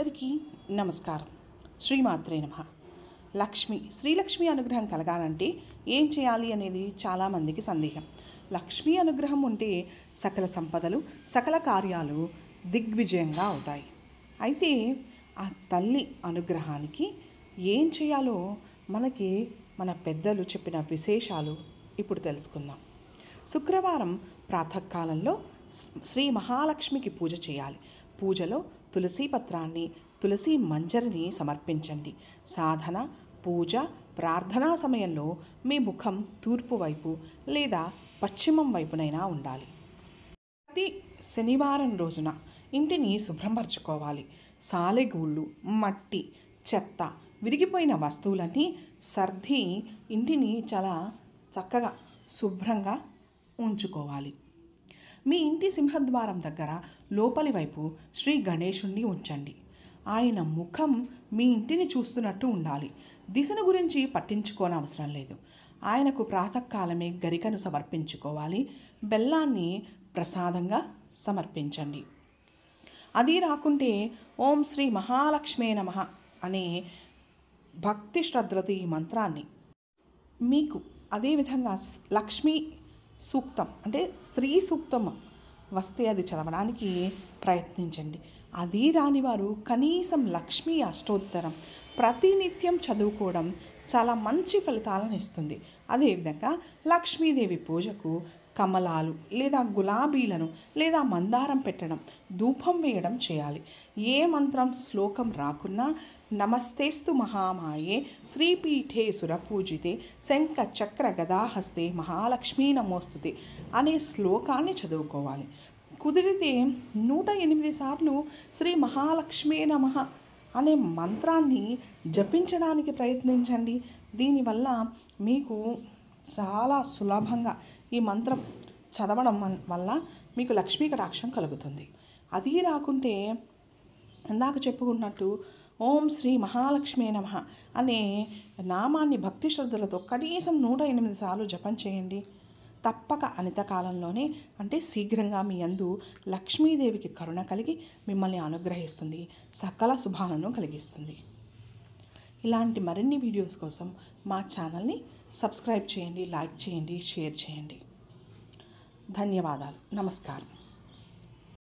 అందరికీ నమస్కారం. శ్రీమాత్రే నమః. శ్రీలక్ష్మి అనుగ్రహం కలగాలంటే ఏం చేయాలి అనేది చాలామందికి సందేహం. లక్ష్మీ అనుగ్రహం ఉంటే సకల సంపదలు, సకల కార్యాలు దిగ్విజయంగా అవుతాయి. అయితే ఆ తల్లి అనుగ్రహానికి ఏం చేయాలో మనకి మన పెద్దలు చెప్పిన విశేషాలు ఇప్పుడు తెలుసుకుందాం. శుక్రవారం ప్రాతకాలంలో శ్రీ మహాలక్ష్మికి పూజ చేయాలి. పూజలో తులసి పత్రాన్ని, తులసి మంజరిని సమర్పించండి. సాధన, పూజ, ప్రార్థనా సమయంలో మీ ముఖం తూర్పు వైపు లేదా పశ్చిమం వైపునైనా ఉండాలి. ప్రతి శనివారం రోజున ఇంటిని శుభ్రపరచుకోవాలి. సాలెగూళ్ళు, మట్టి, చెత్త, విరిగిపోయిన వస్తువులన్నీ సర్ది ఇంటిని చాలా చక్కగా శుభ్రంగా ఉంచుకోవాలి. మీ ఇంటి సింహద్వారం దగ్గర లోపలి వైపు శ్రీ గణేశుణ్ణి ఉంచండి. ఆయన ముఖం మీ ఇంటిని చూస్తున్నట్టు ఉండాలి. దిశను గురించి పట్టించుకోనవసరం లేదు. ఆయనకు ప్రాతకాలమే గరికను సమర్పించుకోవాలి. బెల్లాన్ని ప్రసాదంగా సమర్పించండి. అది రాకుంటే ఓం శ్రీ మహాలక్ష్మే నమః అనే భక్తి శ్రద్ధలతో ఈ మంత్రాన్ని మీకు అదేవిధంగా లక్ష్మీ సూక్తం అంటే శ్రీ సూక్తం వస్తే అది చదవడానికి ప్రయత్నించండి. అది రాని వారు కనీసం లక్ష్మీ అష్టోత్తరం ప్రతినిత్యం చదువుకోవడం చాలా మంచి ఫలితాలను ఇస్తుంది. అదేవిధంగా లక్ష్మీదేవి పూజకు కమలాలు లేదా గులాబీలను లేదా మందారం పెట్టడం, ధూపం వేయడం చేయాలి. ఏ మంత్రం శ్లోకం రాకున్నా నమస్తేస్తు మహామాయే శ్రీపీఠే సురపూజితే శంఖ చక్ర గదాహస్తే మహాలక్ష్మీ నమోస్తుతే అనే శ్లోకాన్ని చదువుకోవాలి. కుదిరితే 108 సార్లు శ్రీ మహాలక్ష్మీ నమః అనే మంత్రాన్ని జపించడానికి ప్రయత్నించండి. దీనివల్ల మీకు చాలా సులభంగా ఈ మంత్రం చదవడం వల్ల మీకు లక్ష్మీ కటాక్షం కలుగుతుంది. అది రాకుంటే ఇందాక చెప్పుకున్నట్టు ఓం శ్రీ మహాలక్ష్మే నమః అనే నామాన్ని భక్తి శ్రద్ధలతో కనీసం 108 సార్లు జపం చేయండి. తప్పక అనిత కాలంలోనే అంటే శీఘ్రంగా మీ యందు లక్ష్మీదేవికి కరుణ కలిగి మిమ్మల్ని అనుగ్రహిస్తుంది, సకల శుభాలను కలిగిస్తుంది. ఇలాంటి మరిన్ని వీడియోస్ కోసం మా ఛానల్ని సబ్స్క్రైబ్ చేయండి, లైక్ చేయండి, షేర్ చేయండి. ధన్యవాదాలు. నమస్కారం.